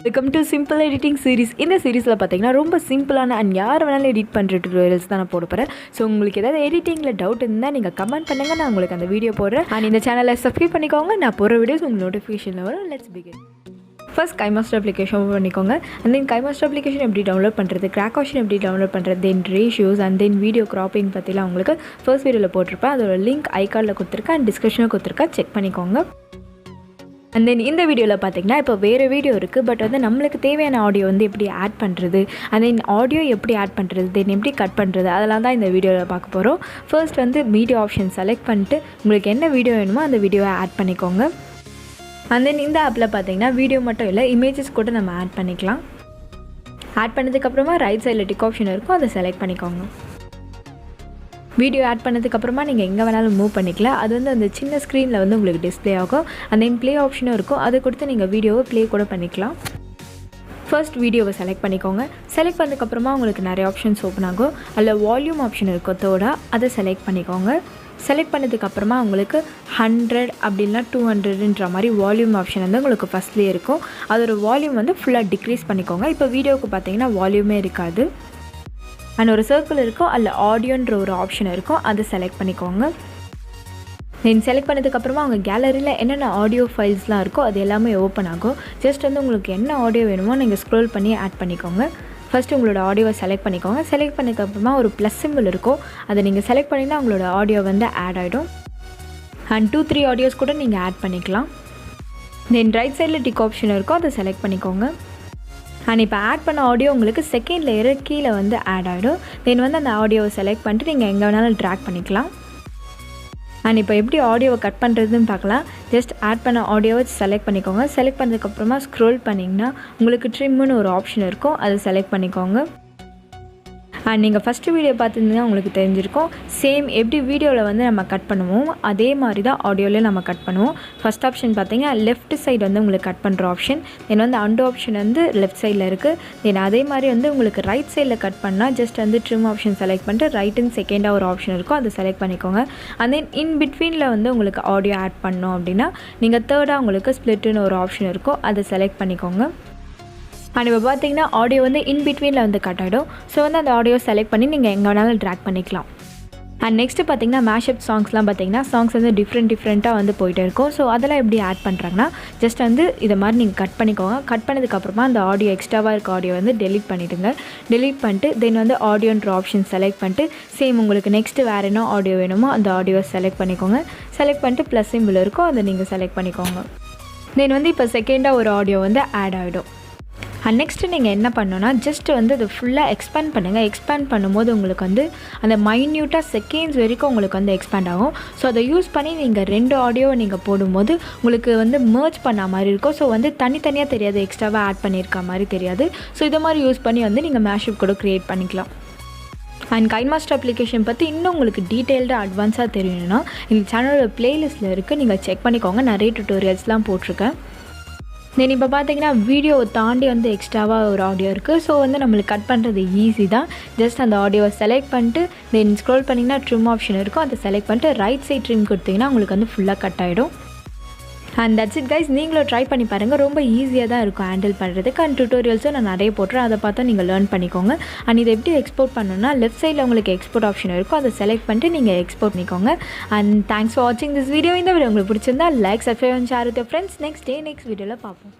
Welcome to simple editing series. இந்த சீரிஸில் பார்த்தீங்கன்னா ரொம்ப சிம்பிளான அண்ட் யார் வேணாலும் எடிட் பண்ணுற டுட்டோரியல்ஸ் தான் நான் போட போகிறேன். ஸோ உங்களுக்கு ஏதாவது எடிட்டிங்கில் டவுட் இருந்தால் நீங்கள் கமெண்ட் பண்ணுங்கள், நான் உங்களுக்கு அந்த வீடியோ போடுறேன். அண்ட் இந்த சேனலை சப்ஸ்கிரைப் பண்ணிக்கோங்க, நான் போகிற வீடியோஸ் உங்களுக்கு நோட்டிஃபிகேஷனில் வரும். Let's begin. First KineMaster application open பண்ணிக்கோங்க. அண்ட் தென் கைமாஸ்டர் அப்ளிகேஷன் எப்படி டவுன்லோட் பண்ணுறது, கிராக் ஆப்ஷன் எப்படி டவுன்லோட் பண்ணுறது, then ratios and then video cropping பற்றிலாம் உங்களுக்கு ஃபர்ஸ்ட் வீடியோவில் போட்டிருப்பேன். அதோட லிங்க் ஐகார்டில் கொடுத்துருக்கேன் அண்ட் டிஸ்கிரிப்ஷனில் கொடுத்துருக்கேன், செக் பண்ணிக்கோங்க. அண்ட் தென் இந்த வீடியோவில் பார்த்தீங்கன்னா இப்போ வேறு வீடியோ இருக்குது, பட் வந்து நம்மளுக்கு தேவையான ஆடியோ வந்து எப்படி ஆட் பண்ணுறது, அண்ட் தென் ஆடியோ எப்படி ஆட் பண்ணுறது, தென் எப்படி கட் பண்ணுறது, அதெல்லாம் தான் இந்த வீடியோவில் பார்க்க போகிறோம். ஃபர்ஸ்ட் வந்து வீடியோ ஆப்ஷன் செலக்ட் பண்ணிட்டு உங்களுக்கு என்ன வீடியோ வேணுமோ அந்த வீடியோவை ஆட் பண்ணிக்கோங்க. அண்ட் தென் இந்த ஆப்பில் பார்த்தீங்கன்னா வீடியோ மட்டும் இல்லை, இமேஜஸ் கூட நம்ம ஆட் பண்ணிக்கலாம். ஆட் பண்ணதுக்கப்புறமா ரைட் சைடில் டிக் ஆப்ஷன் இருக்கும், அதை செலக்ட் பண்ணிக்கோங்க. வீடியோ ஆட் பண்ணதுக்கப்புறமா நீங்கள் எங்கே வேணாலும் மூவ் பண்ணிக்கலாம். அது வந்து அந்த சின்ன ஸ்க்ரீனில் வந்து உங்களுக்கு டிஸ்பிளே ஆகும். அந்த ப்ளே ஆப்ஷனும் இருக்கும், அதை கொடுத்து நீங்கள் வீடியோவை ப்ளே கூட பண்ணிக்கலாம். ஃபர்ஸ்ட் வீடியோவை செலக்ட் பண்ணிக்கோங்க. செலக்ட் பண்ணதுக்கப்புறமா உங்களுக்கு நிறைய ஆப்ஷன்ஸ் ஓப்பன் ஆகும். அதில் வால்யூம் ஆப்ஷன் இருக்கும் தேர்டாக, அதை செலக்ட் பண்ணிக்கோங்க. செலக்ட் பண்ணதுக்கப்புறமா உங்களுக்கு 100 அப்படின்னா 200ன்ற மாதிரி வால்யூம் ஆப்ஷன் வந்து உங்களுக்கு ஃபஸ்ட்லேயே இருக்கும். அதோட வால்யூம் வந்து ஃபுல்லாக டிக்ரீஸ் பண்ணிக்கோங்க. இப்போ வீடியோவுக்கு பார்த்தீங்கன்னா வால்யூமே இருக்காது. அண்ட் ஒரு சர்க்கிள் இருக்கும், அதில் ஆடியோன்ற ஒரு ஆப்ஷன் இருக்கும், அதை செலக்ட் பண்ணிக்கோங்க. தென் செலக்ட் பண்ணதுக்கப்புறமா அவங்க கேலரியில் என்னென்ன ஆடியோ ஃபைல்ஸ்லாம் இருக்கோ அது எல்லாமே ஓப்பன் ஆகும். ஜஸ்ட் வந்து உங்களுக்கு என்ன ஆடியோ வேணுமோ நீங்கள் ஸ்க்ரோல் பண்ணி ஆட் பண்ணிக்கோங்க. ஃபஸ்ட்டு உங்களோட ஆடியோவை செலக்ட் பண்ணிக்கோங்க. செலக்ட் பண்ணதுக்கப்புறமா ஒரு ப்ளஸ் சிம்பிள் இருக்கும், அதை நீங்கள் செலக்ட் பண்ணிங்கன்னா உங்களோட ஆடியோ வந்து ஆட் ஆகிடும். அண்ட் 2-3 ஆடியோஸ் கூட நீங்கள் ஆட் பண்ணிக்கலாம். தென் ரைட் சைடில் டிக் ஆப்ஷன் இருக்கும், அதை செலக்ட் பண்ணிக்கோங்க. அண்ட் இப்போ ஆட் பண்ண ஆடியோ உங்களுக்கு செகண்ட் லேயரு கீழே வந்து ஆட் ஆகிடும். தென் வந்து அந்த ஆடியோவை செலக்ட் பண்ணிட்டு நீங்கள் எங்கே வேணாலும் ட்ராக் பண்ணிக்கலாம். அண்ட் இப்போ எப்படி ஆடியோவை கட் பண்ணுறதுன்னு பார்க்கலாம். ஜஸ்ட் ஆட் பண்ண ஆடியோவை செலக்ட் பண்ணிக்கோங்க. செலக்ட் பண்ணதுக்கப்புறமா ஸ்க்ரோல் பண்ணிங்கன்னா உங்களுக்கு ட்ரிம்முன்னு ஒரு ஆப்ஷன் இருக்கும், அதை செலக்ட் பண்ணிக்கோங்க. அண்ட் நீங்கள் ஃபஸ்ட்டு வீடியோ பார்த்துருந்தீங்கன்னா உங்களுக்கு தெரிஞ்சிருக்கும். சேம் எப்படி வீடியோவில் வந்து நம்ம கட் பண்ணுவோம் அதே மாதிரி தான் ஆடியோவில் நம்ம கட் பண்ணுவோம். ஃபஸ்ட் ஆப்ஷன் பார்த்தீங்கன்னா லெஃப்ட் சைடு வந்து உங்களுக்கு கட் பண்ணுற ஆப்ஷன், தென் வந்து அண்டோ ஆப்ஷன் வந்து லெஃப்ட் சைடில் இருக்குது. தென் அதே மாதிரி வந்து உங்களுக்கு ரைட் சைடில் கட் பண்ணால் ஜஸ்ட் வந்து ட்ரிம் ஆப்ஷன் செலக்ட் பண்ணிட்டு ரைட்டுன்னு செகண்டாக ஒரு ஆப்ஷன் இருக்கும், அதை செலக்ட் பண்ணிக்கோங்க. அண்ட் தென் இன் பிட்வீனில் வந்து உங்களுக்கு ஆடியோ ஆட் பண்ணோம் அப்படின்னா நீங்கள் தேர்டாக உங்களுக்கு ஸ்ப்ளிட்டுன்னு ஒரு ஆப்ஷன் இருக்கும், அதை செலக்ட் பண்ணிக்கோங்க. அண்ட் இப்போ பார்த்தீங்கன்னா ஆடியோ வந்து இன் பிட்வீனில் வந்து கட் ஆகிடும். ஸோ வந்து அந்த ஆடியோ செலக்ட் பண்ணி நீங்கள் எங்கே வேணாலும் ட்ராக் பண்ணிக்கலாம். அண்ட் நெக்ஸ்ட்டு பார்த்தீங்கன்னா மேஷப் சாங்ஸ்லாம் பார்த்தீங்கன்னா சாங்ஸ் வந்து டிஃப்ரெண்ட்டாக வந்து போயிட்டே இருக்கும். ஸோ அதெல்லாம் எப்படி ஆட் பண்ணுறாங்கன்னா ஜஸ்ட் வந்து இதை மாதிரி நீங்கள் கட் பண்ணிக்கோங்க. கட் பண்ணதுக்கப்புறமா அந்த ஆடியோ எக்ஸ்ட்ராவாக இருக்க ஆடியோ வந்து டெலீட் பண்ணிவிடுங்க. டெலீட் பண்ணிட்டு தென் வந்து ஆடியோன்ற ஆப்ஷன் செலக்ட் பண்ணிட்டு சேம் உங்களுக்கு நெக்ஸ்ட்டு வேறு என்ன ஆடியோ வேணுமோ அந்த ஆடியோ செலக்ட் பண்ணிக்கோங்க. செலக்ட் பண்ணிட்டு ப்ளஸ் சிம்பிள் இருக்கும், அதை நீங்கள் செலக்ட் பண்ணிக்கோங்க. தென் வந்து இப்போ செகண்டாக ஒரு ஆடியோ வந்து ஆட் ஆகிடும். அண்ட் நெக்ஸ்ட்டு நீங்கள் என்ன பண்ணணுன்னா ஜஸ்ட் வந்து அதை ஃபுல்லாக எக்ஸ்பேண்ட் பண்ணுங்கள். எக்ஸ்பேண்ட் பண்ணும்போது உங்களுக்கு வந்து அந்த மைன்யூட்டாக செகண்ட்ஸ் வரைக்கும் உங்களுக்கு வந்து எக்ஸ்பேண்ட் ஆகும். ஸோ அதை யூஸ் பண்ணி நீங்கள் 2 ஆடியோவை நீங்கள் போடும்போது உங்களுக்கு வந்து மர்ஜ் பண்ண மாதிரி இருக்கும். ஸோ வந்து தனித்தனியாக தெரியாது, எக்ஸ்ட்ராவாக ஆட் பண்ணியிருக்க மாதிரி தெரியாது. ஸோ இதை மாதிரி யூஸ் பண்ணி வந்து நீங்கள் மேஷப் கூட க்ரியேட் பண்ணிக்கலாம். அண்ட் கைமாஸ்டர் அப்ளிகேஷன் பற்றி இன்னும் உங்களுக்கு டீட்டெயில்டாக அட்வான்ஸாக தெரியணும்னா இந்த சேனலோட ப்ளேலிஸ்ட்டில் இருக்குது, நீங்கள் செக் பண்ணிக்கோங்க. நிறைய டுட்டோரியல்ஸ்லாம் போட்டிருக்கேன். தென் இப்போ பார்த்தீங்கன்னா வீடியோவை தாண்டி வந்து எக்ஸ்ட்ராவாக ஒரு ஆடியோ இருக்குது. ஸோ வந்து நம்மளுக்கு கட் பண்ணுறது ஈஸி தான். ஜஸ்ட் அந்த ஆடியோவை செலக்ட் பண்ணிட்டு தென் ஸ்க்ரோல் பண்ணிங்கன்னா ட்ரிம் ஆப்ஷன் இருக்கும், அதை செலக்ட் பண்ணிட்டு ரைட் சைட் ட்ரிம் கொடுத்தீங்கன்னா உங்களுக்கு வந்து ஃபுல்லாக கட் ஆகிடும். அண்ட் தட்ஸ் இட் கைஸ், நீங்களும் ட்ரை பண்ணி பாருங்கள். ரொம்ப ஈஸியாக தான் இருக்கும் ஹேண்டில் பண்ணுறதுக்கு. அண்ட் டுட்டோரியல்ஸும் நான் நிறைய போட்டுறேன், அதை பார்த்தா நீங்கள் லேர்ன் பண்ணிக்கோங்க. அண்ட் இதை எப்படி எக்ஸ்போர்ட் பண்ணணும்னா லெஃப்ட் சைடில் உங்களுக்கு எக்ஸ்போர்ட் ஆப்ஷன் இருக்கும், அதை செலக்ட் பண்ணிட்டு நீங்கள் எக்ஸ்போர்ட் பண்ணிக்கோங்க. அண்ட் தேங்க்ஸ் ஃபார் வாட்சிங் திஸ் வீடியோ. இந்த வீடியோ உங்களுக்கு பிடிச்சிருந்தா like, subscribe and share with your friends. Next வீடியோவில் பார்ப்போம்.